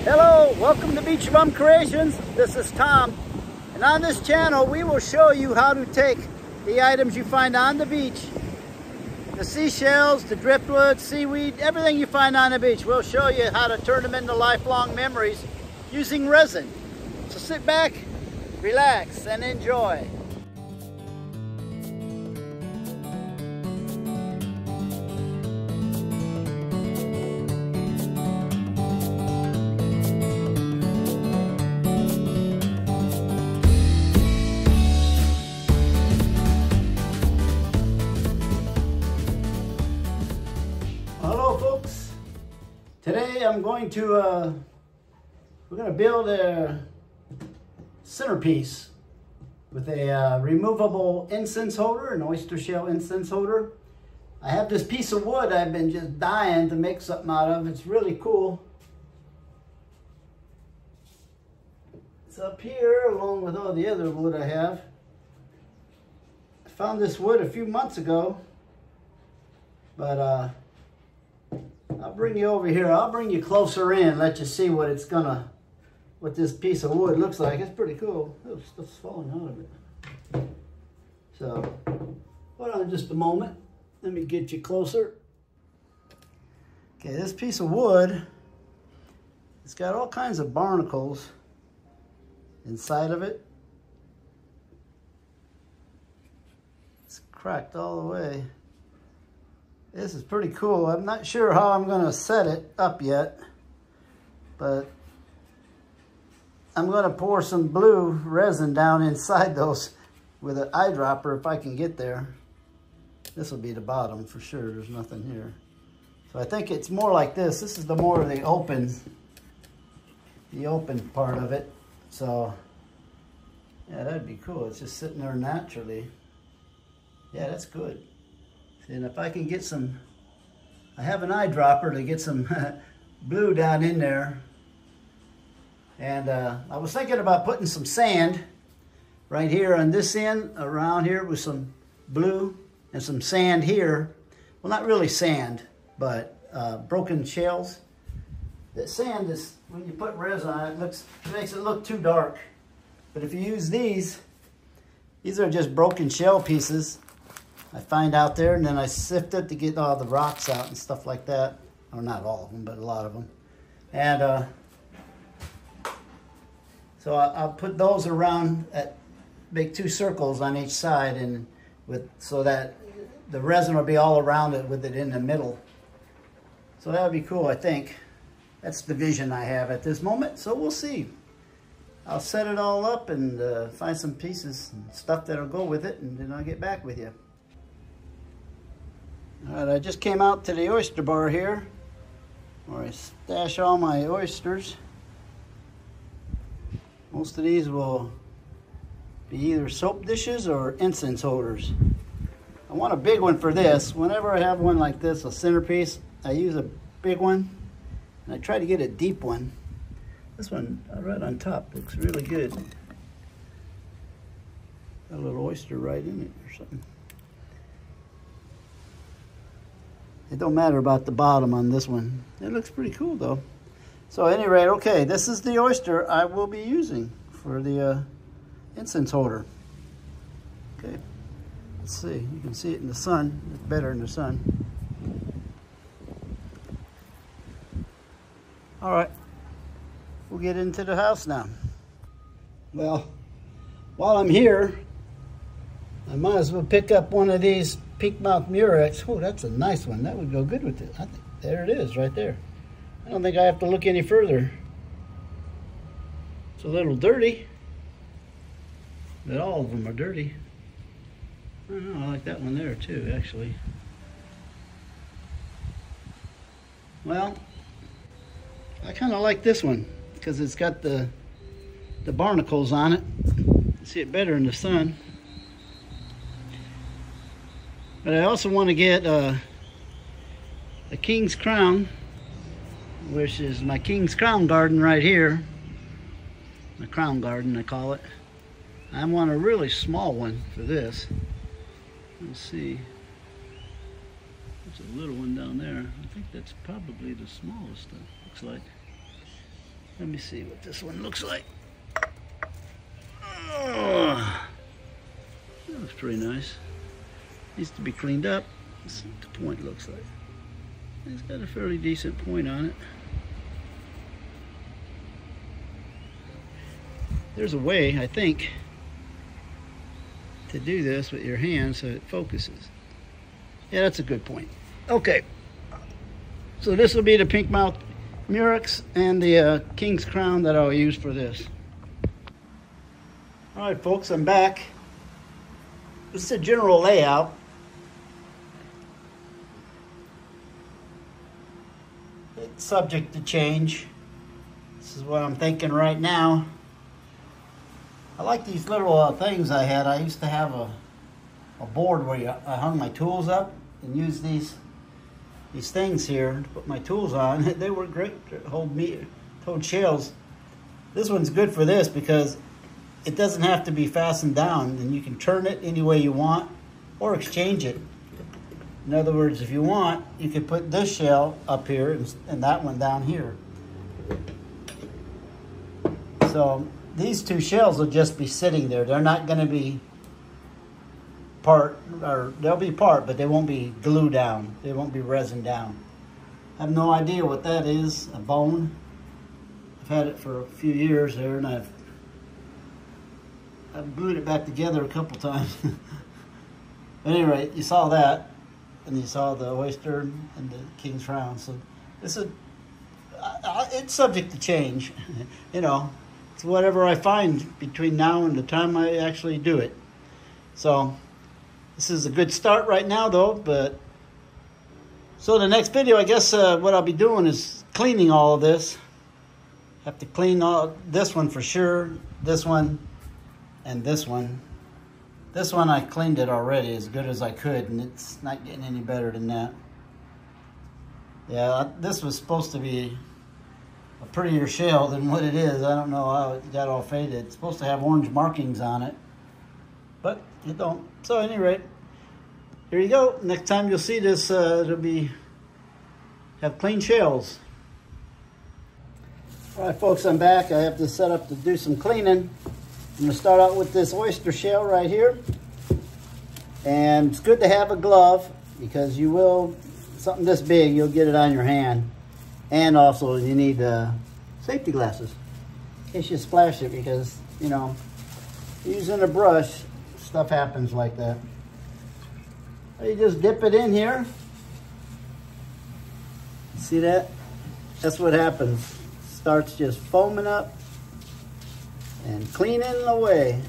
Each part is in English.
Hello, welcome to Beach Bum Creations. This is Tom, and on this channel we will show you how to take the items you find on the beach, the seashells, the driftwood, seaweed, everything you find on the beach. We'll show you how to turn them into lifelong memories using resin. So sit back, relax, and enjoy. Hello folks, today I'm going to, we're going to build a centerpiece with a removable incense holder, an oyster shell incense holder. I have this piece of wood I've been just dying to make something out of. It's really cool. It's up here along with all the other wood I have. I found this wood a few months ago, but I'll bring you over here. I'll bring you closer in, let you see what what this piece of wood looks like. It's pretty cool. Oh, stuff's falling out of it. So, hold on just a moment. Let me get you closer. Okay, this piece of wood, it's got all kinds of barnacles inside of it. It's cracked all the way. This is pretty cool. I'm not sure how I'm going to set it up yet, but I'm going to pour some blue resin down inside those with an eyedropper if I can get there. This will be the bottom for sure. There's nothing here. So I think it's more like this. This is the more of the open part of it. So yeah, that'd be cool. It's just sitting there naturally. Yeah, that's good. And if I can get some, I have an eyedropper to get some blue down in there. And I was thinking about putting some sand right here on this end, around here with some blue and some sand here. Well, not really sand, but broken shells. That sand is, when you put resin on it, it makes it look too dark. But if you use these are just broken shell pieces I find out there, and then I sift it to get all the rocks out and stuff like that. Or not all of them, but a lot of them. And so I'll put those around, make two circles on each side, and so that the resin will be all around it with it in the middle. So that would be cool, I think. That's the vision I have at this moment, so we'll see. I'll set it all up and find some pieces and stuff that'll go with it, and then I'll get back with you. All right, I just came out to the oyster bar here, where I stash all my oysters. Most of these will be either soap dishes or incense holders. I want a big one for this. Whenever I have one like this, a centerpiece, I use a big one, and I try to get a deep one. This one right on top looks really good. Got a little oyster right in it or something. It don't matter about the bottom on this one. It looks pretty cool though. So at any rate, okay, this is the oyster I will be using for the incense holder. Okay, let's see. You can see it in the sun. It's better in the sun. All right, we'll get into the house now. Well, while I'm here, I might as well pick up one of these peak mouth murex. Oh, that's a nice one. That would go good with it. I think there it is right there. I don't think I have to look any further. It's a little dirty, but all of them are dirty. I don't know, I like that one there too, actually. Well, I kind of like this one because it's got the barnacles on it. You see it better in the sun. But I also want to get a king's crown, which is my king's crown garden right here. The crown garden, I call it. I want a really small one for this. Let's see. There's a little one down there. I think that's probably the smallest, looks like. Let me see what this one looks like. Oh, that looks pretty nice. Needs to be cleaned up. Let's see what the point looks like. It's got a fairly decent point on it. There's a way, I think, to do this with your hand so it focuses. Yeah, that's a good point. Okay, so this will be the pink mouth Murex and the King's Crown that I'll use for this. All right, folks, I'm back. This is a general layout. It's subject to change. This is what I'm thinking right now. I like these little things I had. I used to have a board where I hung my tools up and used these things here to put my tools on. They were great to hold shells. This one's good for this because it doesn't have to be fastened down, and you can turn it any way you want or exchange it. In other words, if you want, you could put this shell up here and that one down here. So these two shells will just be sitting there. They're not going to be part, or they'll be part, but they won't be glued down. They won't be resin down. I have no idea what that is, a bone. I've had it for a few years there, and I've glued it back together a couple times. But anyway, you saw that, and you saw the oyster and the King's Crown. So this is, it's subject to change. You know, it's whatever I find between now and the time I actually do it. So this is a good start right now, though. But so the next video, I guess what I'll be doing is cleaning all of this. Have to clean all this one for sure, this one, and this one. This one I cleaned it already as good as I could, and it's not getting any better than that. Yeah, this was supposed to be a prettier shell than what it is. I don't know how it got all faded. It's supposed to have orange markings on it, but it don't. So at any rate, here you go. Next time you'll see this, it'll have clean shells. All right, folks, I'm back. I have this set up to do some cleaning. I'm going to start out with this oyster shell right here. And it's good to have a glove because you will, something this big, you'll get it on your hand. And also you need safety glasses in case you splash it, because, you know, using a brush, stuff happens like that. You just dip it in here. See that? That's what happens. Starts just foaming up and cleaning away.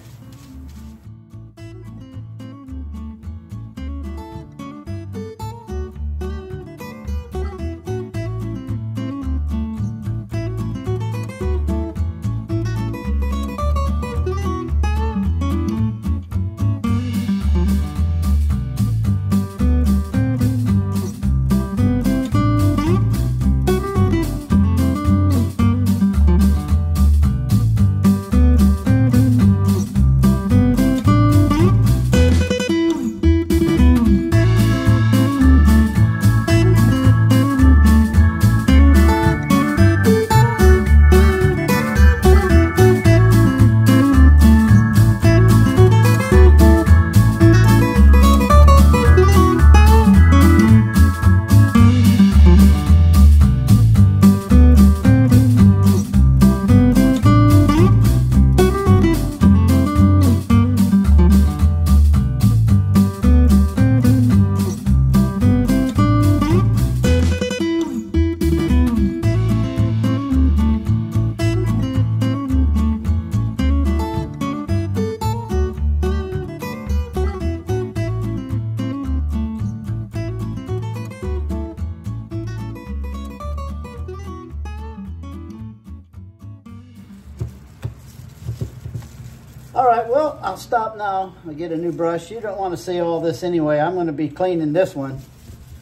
All right, well, I'll stop now. I'll get a new brush. You don't want to see all this anyway. I'm going to be cleaning this one.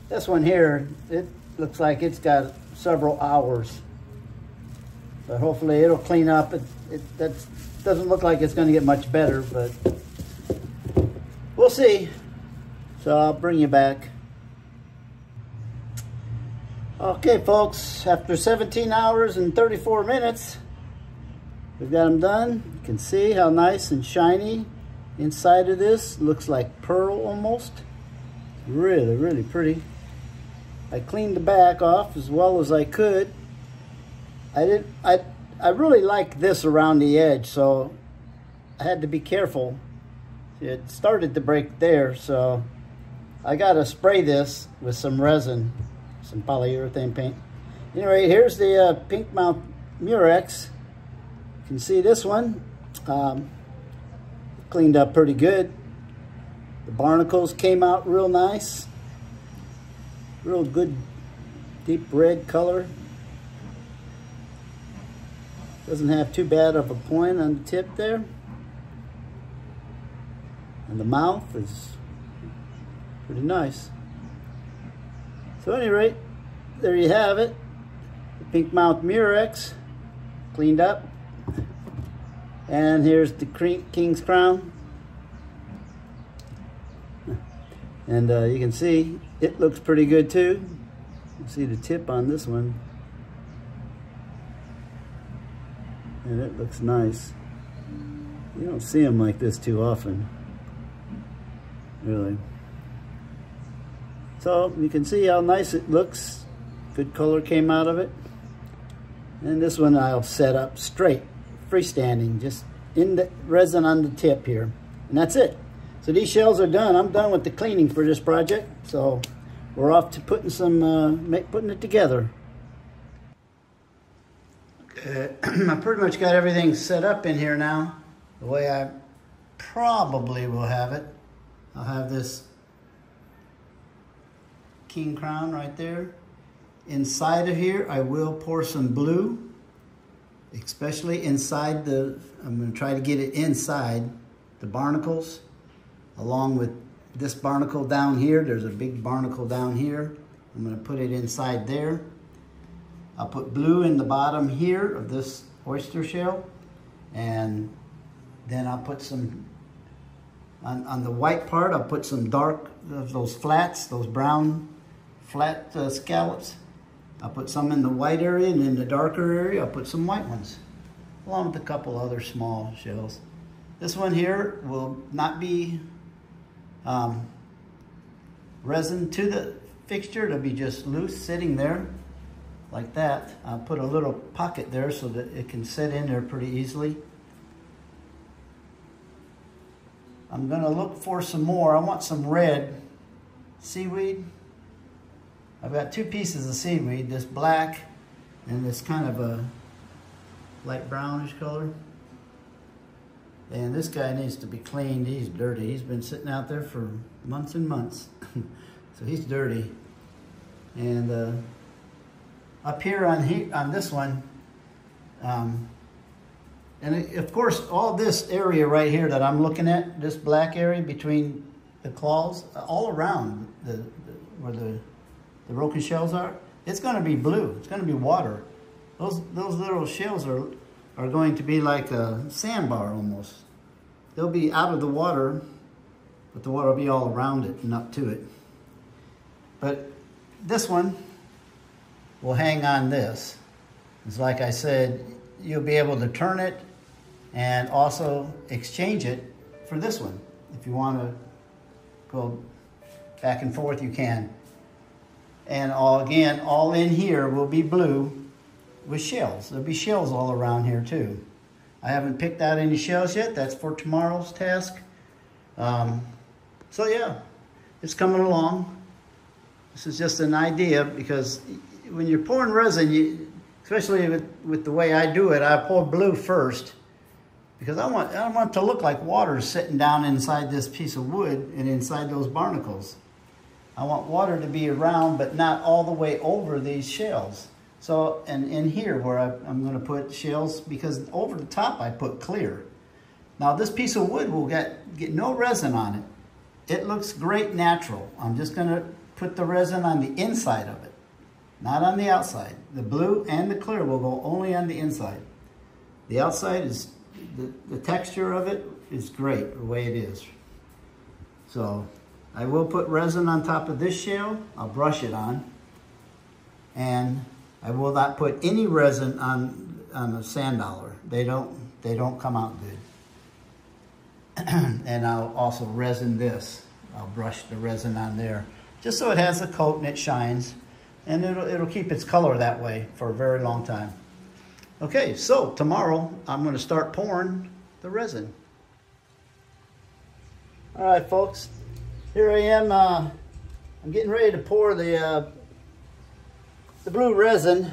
This one here, it looks like it's got several hours. But hopefully it'll clean up. That doesn't look like it's going to get much better, but we'll see. So I'll bring you back. Okay, folks, after 17 hours and 34 minutes, we've got them done. You can see how nice and shiny inside of this. Looks like pearl almost. Really, really pretty. I cleaned the back off as well as I could. I really like this around the edge, so I had to be careful. It started to break there, so I gotta spray this with some resin, some polyurethane paint. Anyway, here's the pink mount Murex. You can see this one cleaned up pretty good. The barnacles came out real nice, real good deep red color. Doesn't have too bad of a point on the tip there. And the mouth is pretty nice. So at any rate, there you have it. The pink mount Murex cleaned up. And here's the King's Crown. And you can see it looks pretty good too. You can see the tip on this one. And it looks nice. You don't see them like this too often, really. So you can see how nice it looks. Good color came out of it. And this one I'll set up straight, freestanding, just in the resin on the tip here. And that's it. So these shells are done. I'm done with the cleaning for this project. So we're off to putting putting it together. I pretty much got everything set up in here now, the way I probably will have it. I'll have this king crown right there. Inside of here, I will pour some blue, especially inside I'm going to try to get it inside the barnacles, along with this barnacle down here. There's a big barnacle down here. I'm going to put it inside there. I'll put blue in the bottom here of this oyster shell, and then I'll put some, on the white part, I'll put some dark, those flats, those brown flat scallops. I'll put some in the white area, and in the darker area, I'll put some white ones, along with a couple other small shells. This one here will not be resin to the fixture. It'll be just loose sitting there. Like that. I'll put a little pocket there so that it can sit in there pretty easily. I'm going to look for some more. I want some red seaweed. I've got two pieces of seaweed, this black and this kind of a light brownish color. And this guy needs to be cleaned. He's dirty. He's been sitting out there for months and months. So he's dirty. And up here on this one, and of course all this area right here that I'm looking at, this black area between the claws, all around where the broken shells are, it's going to be blue. It's going to be water. Those little shells are going to be like a sandbar almost. They'll be out of the water, but the water will be all around it and up to it. But this one will hang on this. It's like I said, you'll be able to turn it and also exchange it for this one. If you want to go back and forth, you can. And all in here will be blue with shells. There'll be shells all around here too. I haven't picked out any shells yet. That's for tomorrow's task. So yeah, it's coming along. This is just an idea, because when you're pouring resin, especially with the way I do it, I pour blue first, because I want it to look like water sitting down inside this piece of wood and inside those barnacles. I want water to be around, but not all the way over these shells. So, and in here where I'm going to put shells, because over the top I put clear. Now this piece of wood will get no resin on it. It looks great natural. I'm just going to put the resin on the inside of it, not on the outside. The blue and the clear will go only on the inside. The outside is, the texture of it is great the way it is. So I will put resin on top of this shell. I'll brush it on. and I will not put any resin on a sand dollar. They don't come out good. And I'll also resin this. I'll brush the resin on there, just so it has a coat and it shines, and it'll keep its color that way for a very long time. Okay, so tomorrow I'm going to start pouring the resin. All right, folks, here I am. I'm getting ready to pour the blue resin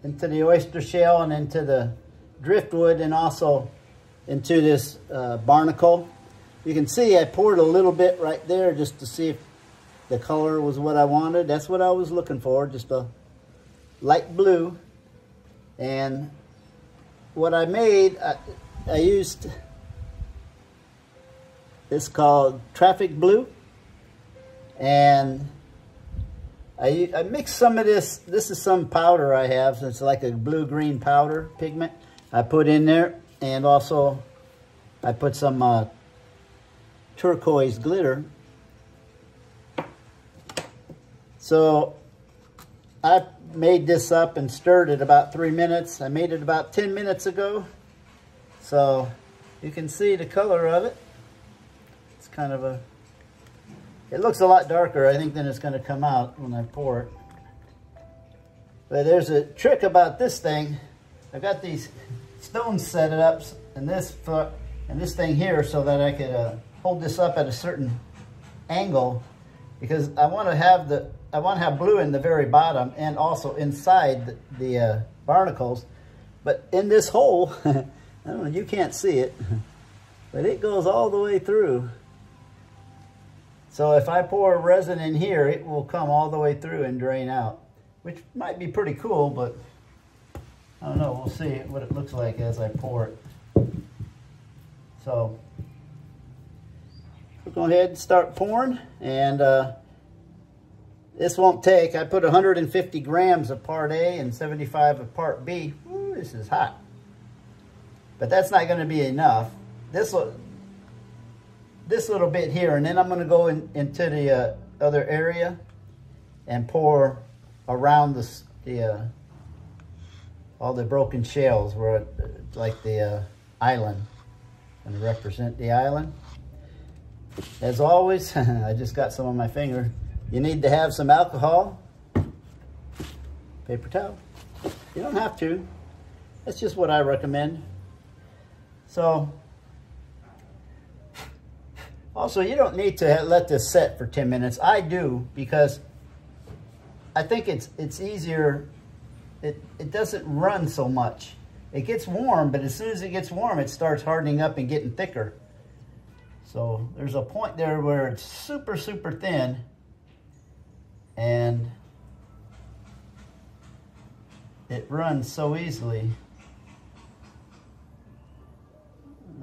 into the oyster shell and into the driftwood, and also into this barnacle. You can see I poured a little bit right there just to see if the color was what I wanted. That's what I was looking for, just a light blue. And what I made, I used this called traffic blue, and I mixed some of this. This is some powder I have, so it's like a blue-green powder pigment I put in there, and also I put some turquoise glitter. So I made this up and stirred it about 3 minutes. I made it about 10 minutes ago. So you can see the color of it. It's kind of a, it looks a lot darker, I think, than it's going to come out when I pour it. But there's a trick about this thing. I've got these stones set up in this foot and this thing here so that I could hold this up at a certain angle, because I want to have blue in the very bottom and also inside the barnacles. But in this hole, I don't know, you can't see it, but it goes all the way through. So if I pour resin in here, it will come all the way through and drain out, which might be pretty cool, but I don't know, we'll see what it looks like as I pour it. So we'll go ahead and start pouring, and this won't take, I put 150 grams of part A and 75 of part B. Ooh, this is hot. But that's not going to be enough. This little bit here, and then I'm going to go into the other area and pour around all the broken shells where like the island, and represent the island. As always, I just got some on my finger. You need to have some alcohol, paper towel. You don't have to. That's just what I recommend. So, also, you don't need to let this set for 10 minutes. I do, because I think it's easier. It doesn't run so much. It gets warm, but as soon as it gets warm, it starts hardening up and getting thicker. So there's a point there where it's super, super thin, and it runs so easily.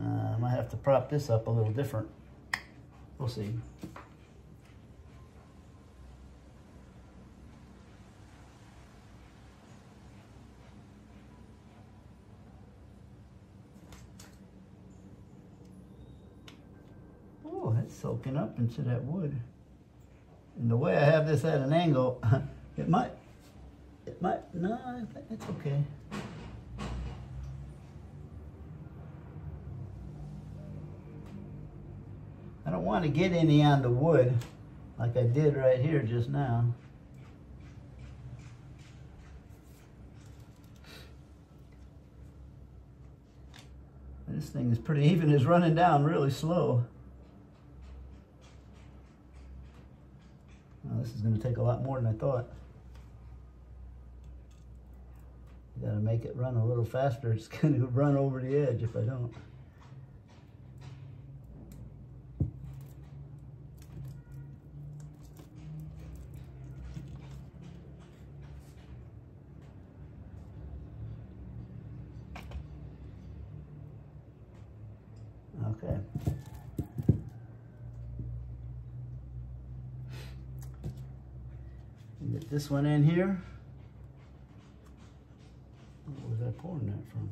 I might have to prop this up a little different. We'll see. Oh, that's soaking up into that wood. And the way I have this at an angle, it might, no, it's okay. I don't want to get any on the wood like I did right here just now. This thing is pretty even. It's running down really slow. Well, this is going to take a lot more than I thought. You got to make it run a little faster. It's going to run over the edge if I don't. Okay. Get this one in here. Where was I pouring that from?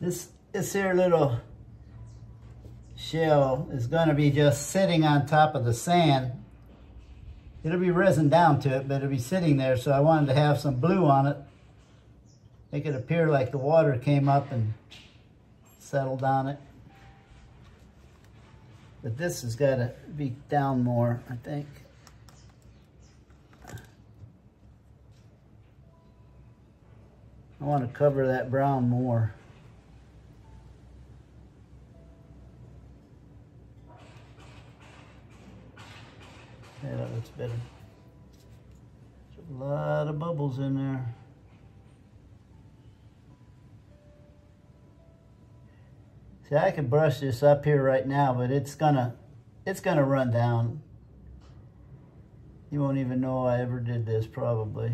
This here little shell is going to be just sitting on top of the sand. It'll be resin down to it, but it'll be sitting there, so I wanted to have some blue on it. Make it appear like the water came up and settled on it. But this has got to be down more, I think. I want to cover that brown more. Yeah, that looks better. There's a lot of bubbles in there. See, I could brush this up here right now, but it's gonna run down. You won't even know I ever did this, probably.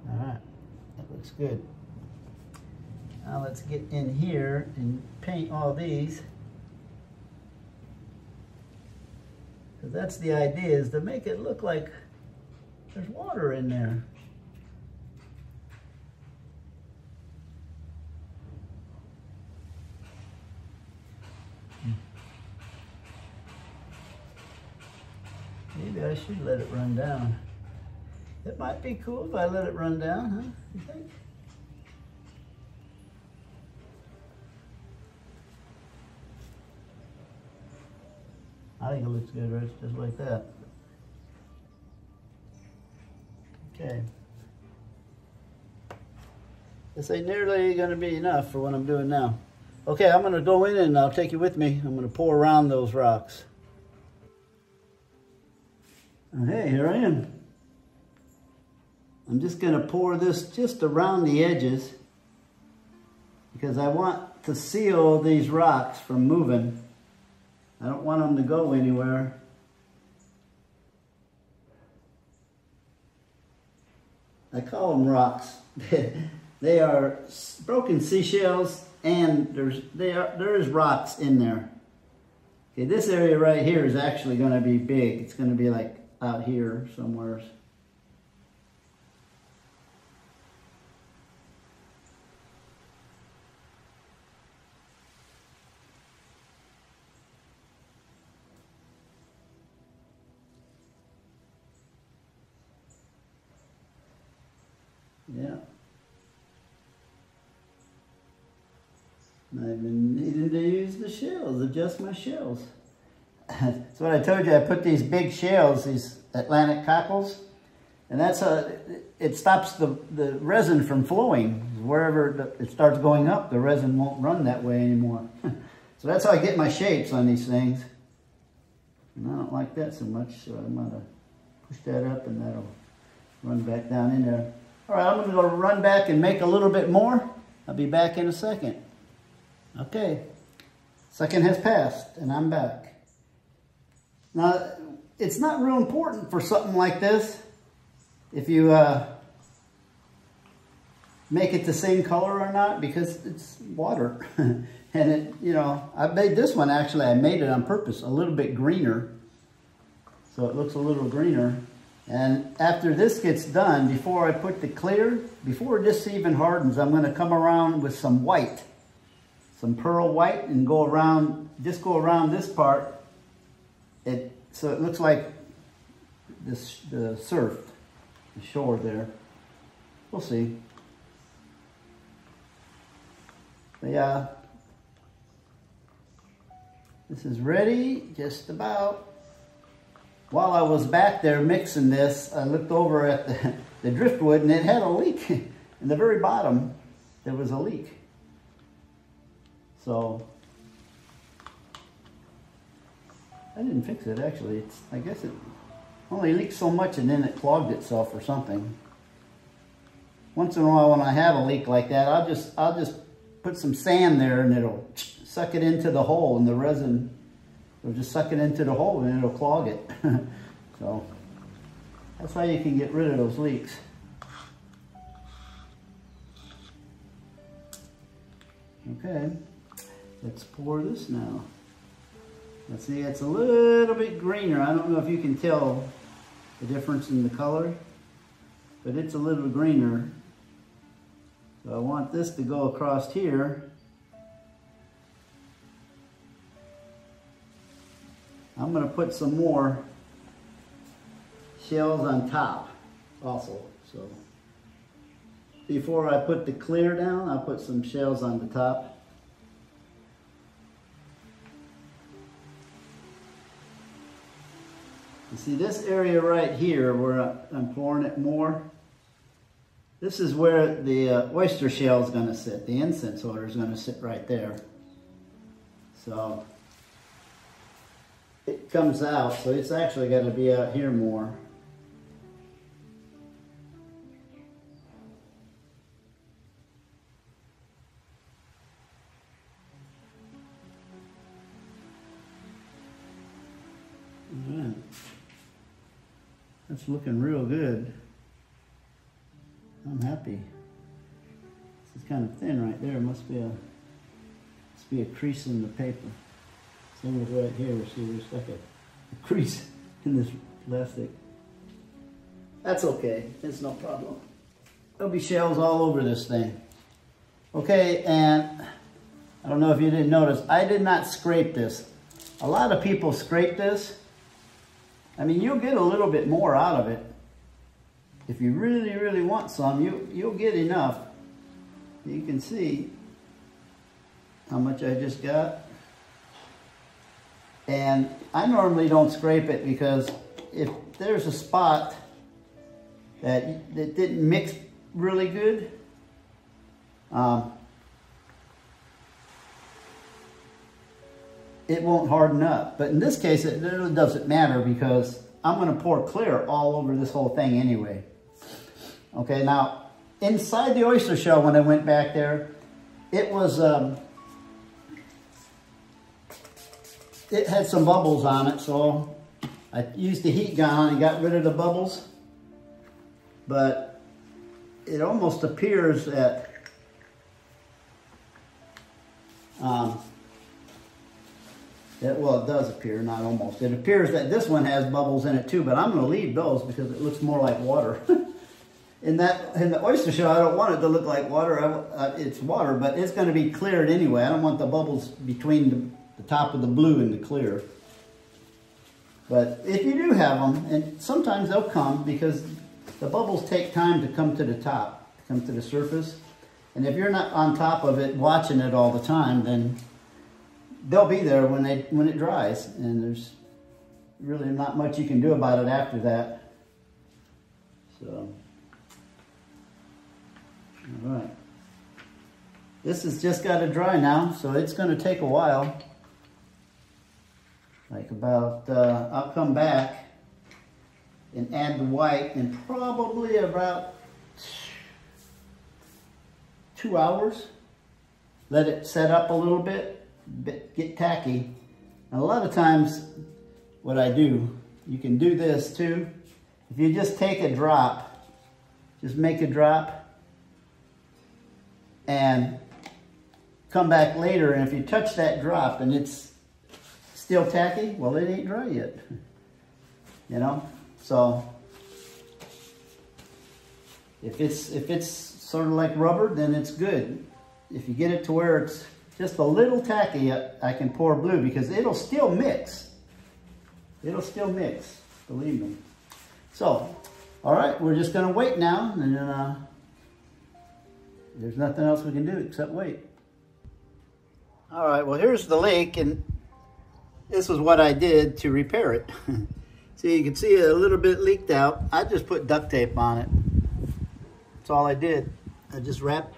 All right, that looks good. Now let's get in here and paint all these. Because that's the idea, is to make it look like there's water in there. Maybe I should let it run down. It might be cool if I let it run down, huh? You think? I think it looks good, right? Just like that. Okay. This ain't nearly gonna be enough for what I'm doing now. Okay, I'm gonna go in and I'll take you with me. I'm gonna pour around those rocks. Okay, here I am. I'm just gonna pour this just around the edges because I want to seal these rocks from moving. I don't want them to go anywhere. I call them rocks. They are broken seashells, and there is rocks in there. Okay, this area right here is actually going to be big. It's going to be like out here somewhere. Yeah. I've been needing to use the shells, adjust my shells. That's what I told you, I put these big shells, these Atlantic cockles, and that's it stops the resin from flowing. Wherever it starts going up, the resin won't run that way anymore. So that's how I get my shapes on these things. And I don't like that so much, so I'm gonna push that up and that'll run back down in there. All right, I'm going to go run back and make a little bit more. I'll be back in a second. Okay, second has passed and I'm back. Now, it's not real important for something like this if you make it the same color or not, because it's water. And it, you know, I made this one actually, I made it on purpose, a little bit greener. So it looks a little greener. And after this gets done, before I put the clear, before this even hardens, I'm going to come around with some white, some pearl white, and go around, just go around this part, so it looks like this, the surf, the shore there. We'll see. But yeah, this is ready, just about. While I was back there mixing this, I looked over at the driftwood and it had a leak. In the very bottom, there was a leak. So, I didn't fix it actually. I guess it only leaked so much and then it clogged itself or something. Once in a while when I have a leak like that, I'll just put some sand there and it'll suck it into the hole, and the resin will just suck it into the hole and it'll clog it. So that's how you can get rid of those leaks. Okay, let's pour this now. Let's see, it's a little bit greener. I don't know if you can tell the difference in the color, but it's a little greener. So I want this to go across here. I'm going to put some more shells on top also. So before I put the clear down, I'll put some shells on the top. You see this area right here where I'm pouring it more, this is where the oyster shell is going to sit. The incense order is going to sit right there. So it comes out, so it's actually got to be out here more. All right. That's looking real good. I'm happy. This is kind of thin right there. Must be a crease in the paper. Same with right here. See, there's like a crease in this plastic. That's okay. It's no problem. There'll be shells all over this thing. Okay, and I don't know if you didn't notice, I did not scrape this. A lot of people scrape this. I mean, you'll get a little bit more out of it. If you really, really want some, you'll get enough. You can see how much I just got. And I normally don't scrape it because if there's a spot that didn't mix really good, it won't harden up. But in this case, it really doesn't matter because I'm going to pour clear all over this whole thing anyway. Okay, now inside the oyster shell, when I went back there, it was it had some bubbles on it, so I used the heat gun and got rid of the bubbles. But it almost appears that well, it does appear, not almost. It appears that this one has bubbles in it too, but I'm going to leave those because it looks more like water. In the oyster shell, I don't want it to look like water. It's water, but it's going to be cleared anyway. I don't want the bubbles between the top of the blue and the clear. But if you do have them, and sometimes they'll come because the bubbles take time to come to the top, to come to the surface. And if you're not on top of it, watching it all the time, then they'll be there when it dries, and there's really not much you can do about it after that. So, all right. This has just got to dry now, so it's going to take a while. Like about, I'll come back and add the white in probably about 2 hours. Let it set up a little bit. Get tacky. And a lot of times what I do, you can do this too. If you just take a drop, just make a drop and come back later, and if you touch that drop and it's still tacky, well, it ain't dry yet. You know? So if it's sort of like rubber, then it's good. If you get it to where it's just a little tacky, I can pour blue because it'll still mix. It'll still mix, believe me. So, all right, we're just going to wait now, and then there's nothing else we can do except wait. All right, well, here's the leak, and this is what I did to repair it. See, you can see it a little bit leaked out. I just put duct tape on it. That's all I did. I just wrapped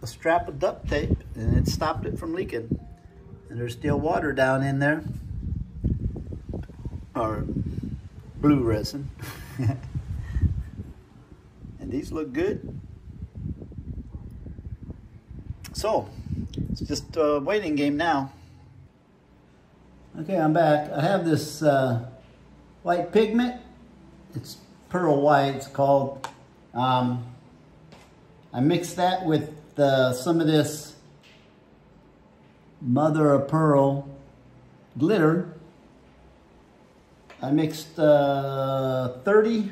a strap of duct tape and it stopped it from leaking. And there's still water down in there, or blue resin. And these look good. So it's just a waiting game now. Okay, I'm back. I have this white pigment. It's pearl white, it's called. I mixed that with some of this mother of pearl glitter, I mixed 30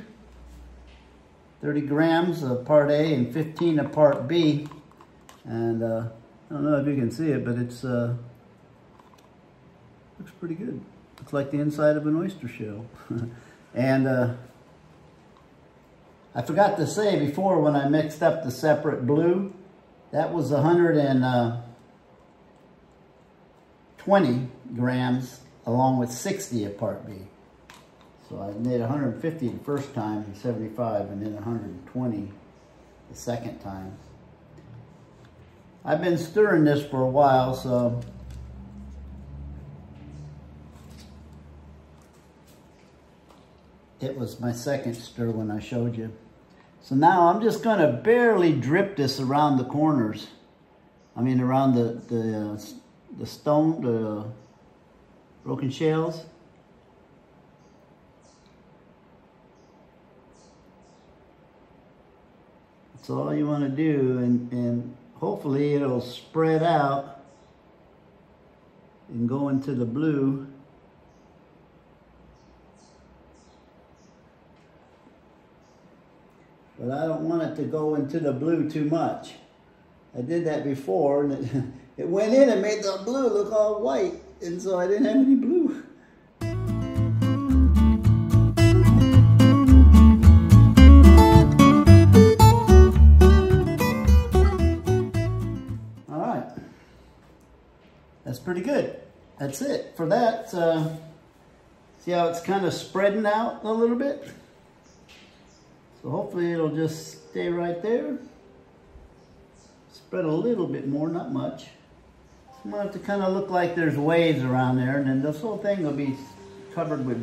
grams of part A and 15 of part B. And I don't know if you can see it, but it's looks pretty good. Looks like the inside of an oyster shell. And I forgot to say before, when I mixed up the separate blue, that was 120 grams along with 60 of part B. So I made 150 the first time and 75, and then 120 the second time. I've been stirring this for a while, so it was my second stir when I showed you. So now I'm just going to barely drip this around the corners. I mean around the stone, the broken shells. That's all you want to do, and hopefully it'll spread out and go into the blue. But I don't want it to go into the blue too much. I did that before, and it went in and made the blue look all white, and so I didn't have any blue. All right, that's pretty good. That's it for that. See how it's kind of spreading out a little bit? So hopefully it'll just stay right there. Spread a little bit more, not much. I want it to kind of look like there's waves around there, and then this whole thing will be covered with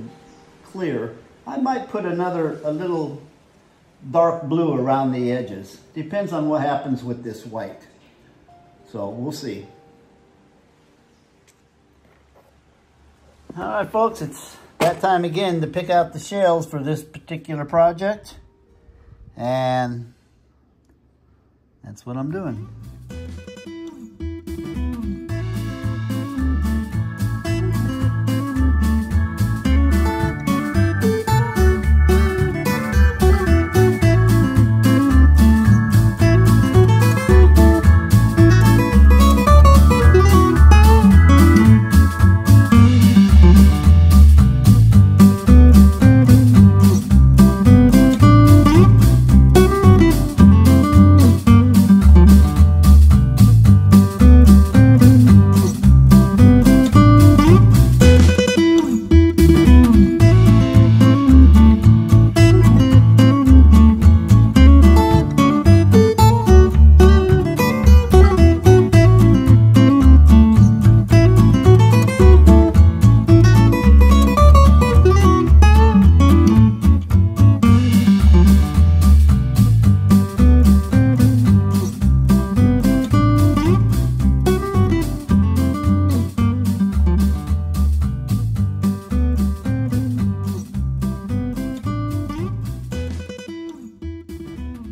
clear. I might put a little dark blue around the edges. Depends on what happens with this white. So we'll see. All right, folks, it's that time again to pick out the shells for this particular project. And that's what I'm doing.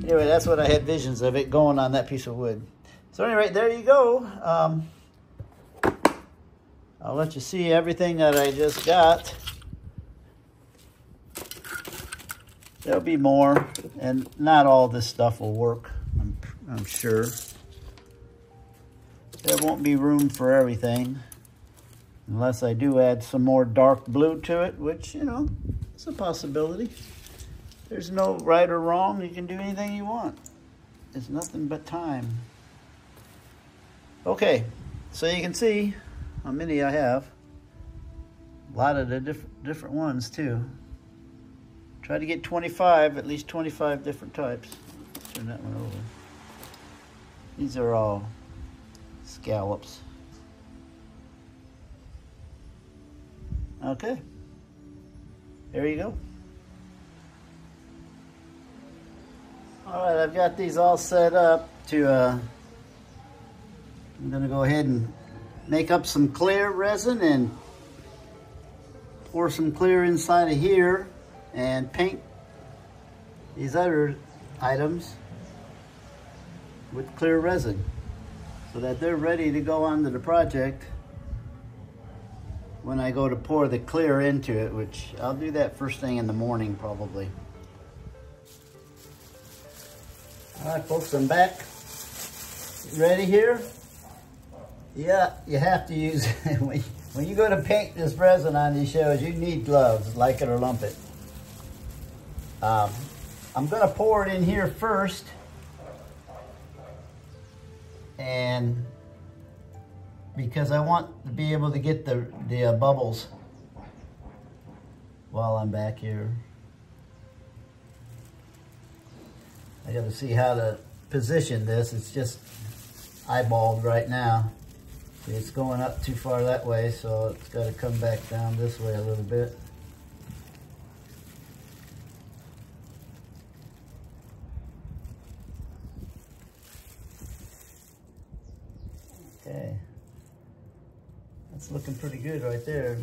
Anyway, that's what I had visions of it going on that piece of wood. So anyway, there you go. I'll let you see everything that I just got. There'll be more, and not all this stuff will work, I'm sure. There won't be room for everything, unless I do add some more dark blue to it, which, you know, it's a possibility. There's no right or wrong. You can do anything you want. It's nothing but time. Okay, so you can see how many I have. A lot of the different ones too. Try to get 25, at least 25 different types. Turn that one over. These are all scallops. Okay, there you go. All right, I've got these all set up to, I'm gonna go ahead and make up some clear resin and pour some clear inside of here and paint these other items with clear resin so that they're ready to go onto the project when I go to pour the clear into it, which I'll do that first thing in the morning probably. All right, folks, I'm back. Ready here? Yeah, you have to use it. When you go to paint this resin on these shells, you need gloves, like it or lump it. I'm gonna pour it in here first, and because I want to be able to get the bubbles while I'm back here. I gotta see how to position this. It's just eyeballed right now. It's going up too far that way, so it's got to come back down this way a little bit. Okay, that's looking pretty good right there.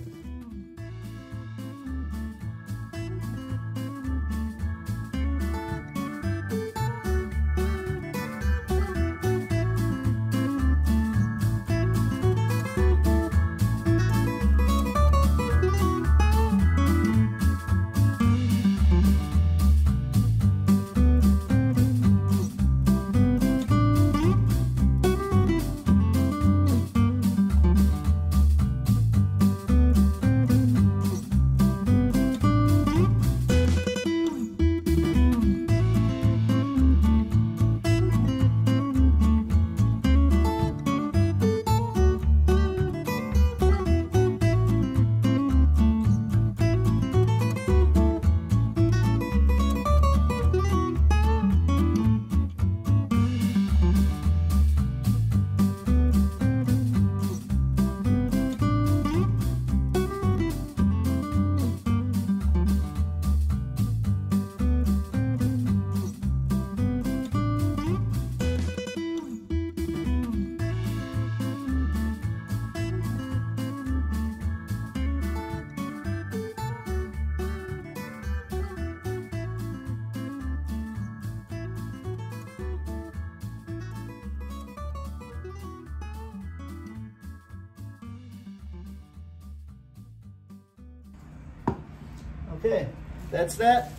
Okay, that's that.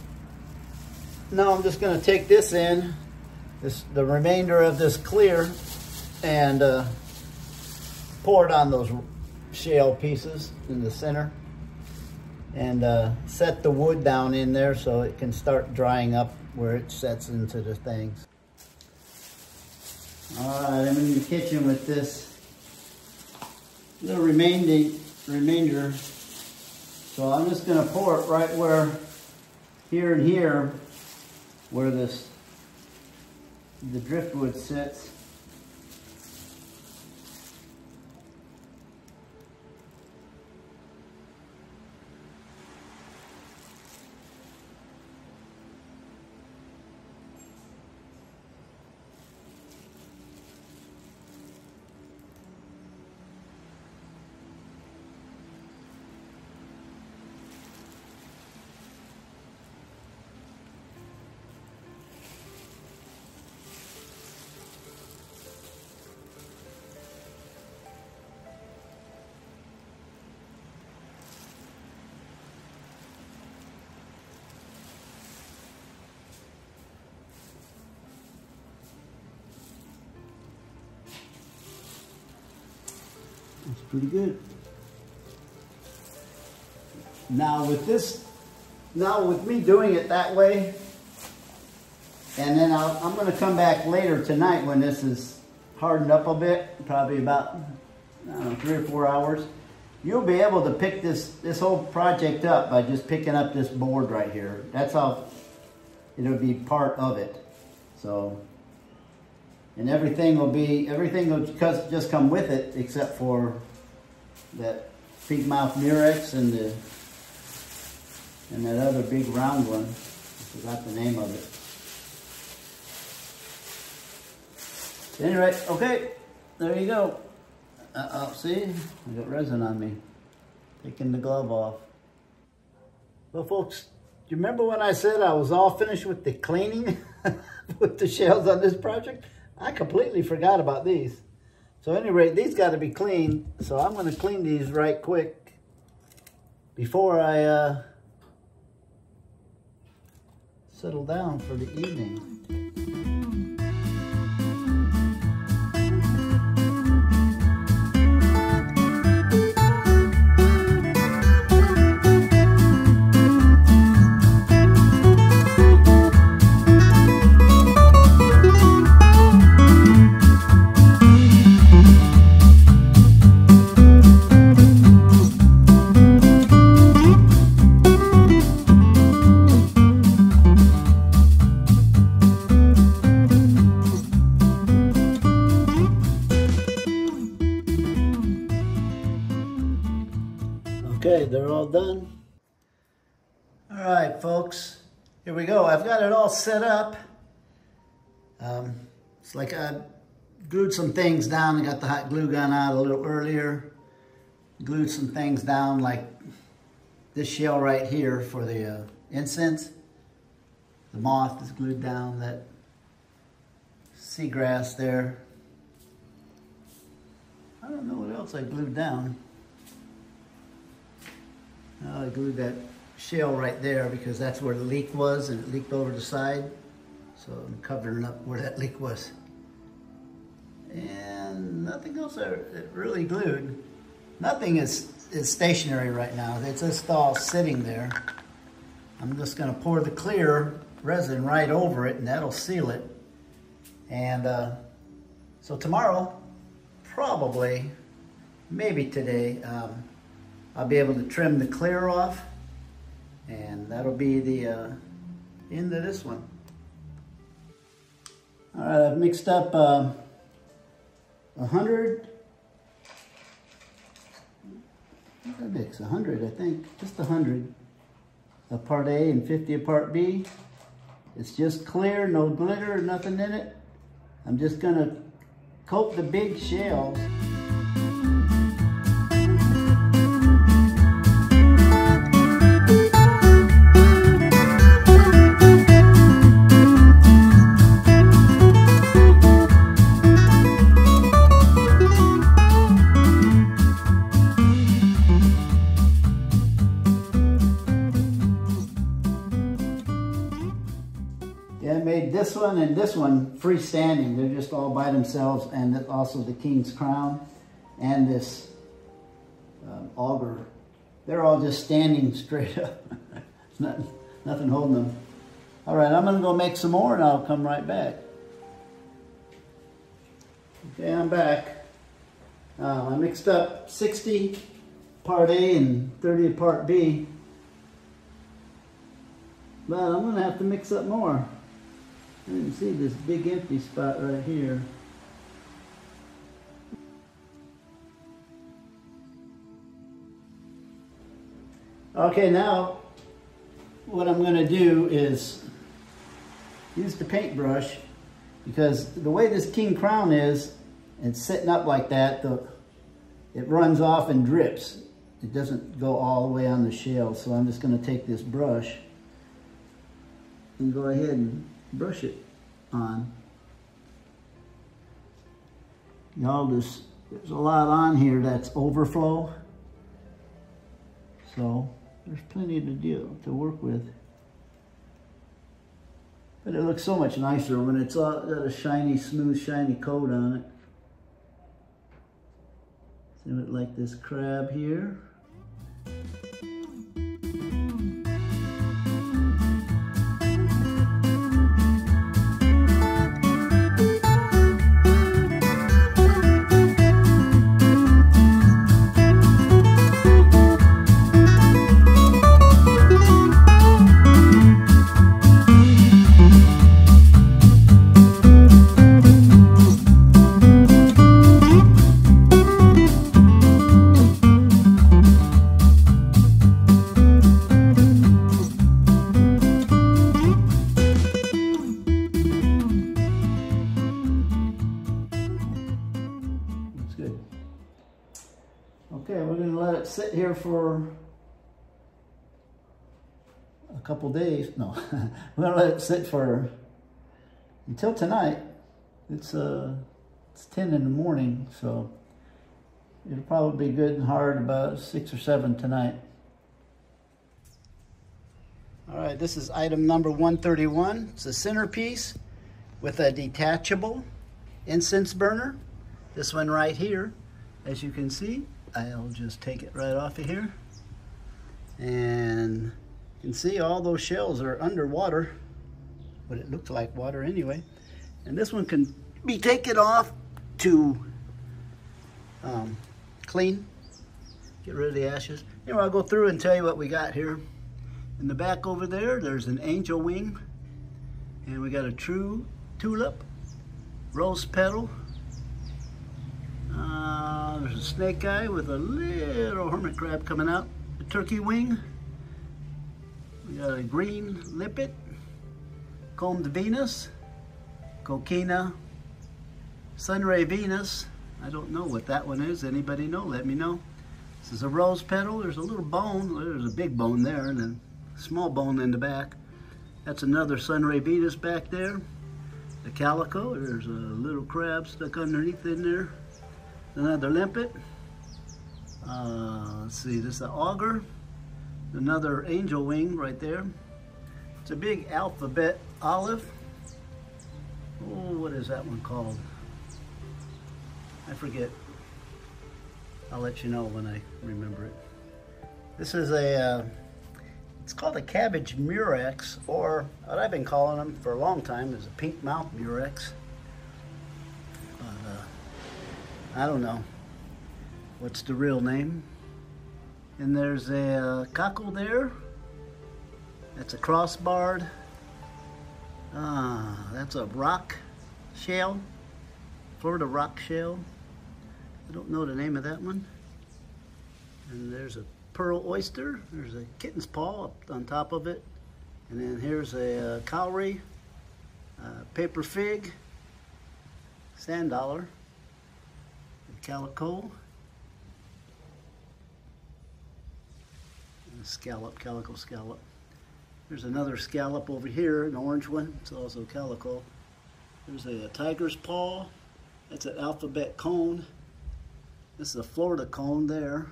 Now I'm just going to take this in, the remainder of this clear, and pour it on those shale pieces in the center, and set the wood down in there so it can start drying up where it sets into the things. All right, I'm in the kitchen with this little remainder. So I'm just going to pour it right where, here and here, where the driftwood sits. That's pretty good. Now with me doing it that way, and then I'm going to come back later tonight when this is hardened up a bit, probably about, I don't know, 3 or 4 hours. You'll be able to pick this whole project up by just picking up this board right here. That's how it'll be part of it. So, and everything will just come with it except for that pig mouth murex and that other big round one. I forgot the name of it. Anyway, okay, there you go. See, I got resin on me. Taking the glove off. Well, folks, do you remember when I said I was all finished with the cleaning with the shells on this project? I completely forgot about these. So at any rate, these got to be cleaned. So I'm going to clean these right quick before I settle down for the evening. Okay, they're all done. All right, folks, here we go. I've got it all set up. It's like I glued some things down. I got the hot glue gun out a little earlier. Glued some things down like this shell right here for the incense. The moth is glued down, that seagrass there. I don't know what else I glued down. I glued that shell right there because that's where the leak was, and it leaked over the side. So I'm covering up where that leak was. And nothing else I really glued. Nothing is stationary right now. It's just all sitting there. I'm just gonna pour the clear resin right over it, and that'll seal it. And so tomorrow, probably, maybe today, I'll be able to trim the clear off, and that'll be the end of this one. All right, I've mixed up 100. What did I mix? 100, I think, just 100 of part A and 50 of part B. It's just clear, no glitter, nothing in it. I'm just gonna coat the big shells. Yeah, I made this one and this one freestanding. They're just all by themselves, and also the king's crown and this auger. They're all just standing straight up. Nothing holding them. All right, I'm gonna go make some more and I'll come right back. Okay, I'm back. I mixed up 60 part A and 30 part B. But I'm gonna have to mix up more. I didn't see this big empty spot right here. Okay, now what I'm going to do is use the paintbrush, because the way this king crown is, and sitting up like that, it runs off and drips. It doesn't go all the way on the shell, so I'm just going to take this brush and go ahead and brush it on. Y'all, there's a lot on here that's overflow, so there's plenty to work with. But it looks so much nicer when it's all got a shiny, smooth, shiny coat on it. See it like this crab here. Okay, we're going to let it sit here for a couple days. No, we're going to let it sit for until tonight. It's 10 in the morning, so it'll probably be good and hard about 6 or 7 tonight. All right, this is item number 131. It's a centerpiece with a detachable incense burner. This one right here, as you can see, I'll just take it right off of here. And you can see all those shells are underwater, but it looks like water anyway. And this one can be taken off to clean, get rid of the ashes. Anyway, I'll go through and tell you what we got here. In the back over there, there's an angel wing, and we got a true tulip, rose petal. There's a snake eye with a little hermit crab coming out, a turkey wing. We got a green limpet, combed Venus, coquina, sunray Venus. I don't know what that one is. Anybody know? Let me know. This is a rose petal. There's a little bone. There's a big bone there, and then a small bone in the back. That's another sunray Venus back there. The calico. There's a little crab stuck underneath in there. Another limpet. Let's see. This is an auger. Another angel wing right there. It's a big alphabet olive. Oh, what is that one called? I forget. I'll let you know when I remember it. This is a, it's called a cabbage murex, or what I've been calling them for a long time is a pink mouth murex. I don't know what's the real name. And there's a cockle there. That's a crossbarred. That's a rock shell, Florida rock shell. I don't know the name of that one. And there's a pearl oyster. There's a kitten's paw up on top of it. And then here's a cowrie, paper fig, sand dollar, calico, and a scallop, calico scallop. There's another scallop over here, an orange one. It's also calico. There's a tiger's paw. That's an alphabet cone. This is a Florida cone there.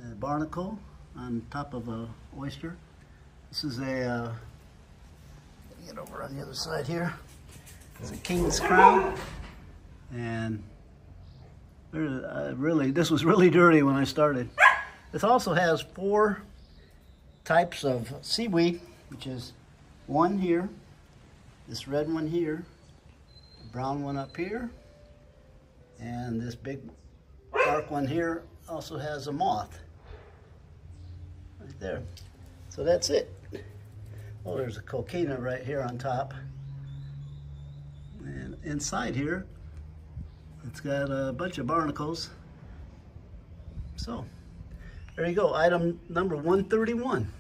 A barnacle on top of a oyster. This is a, get over on the other side here. It's a king's crown. And this was really dirty when I started. This also has 4 types of seaweed, which is one here, this red one here, the brown one up here, and this big dark one here also has a moth right there. So that's it. Oh, there's a coquina right here on top. And inside here, it's got a bunch of barnacles. So, there you go, item number 131.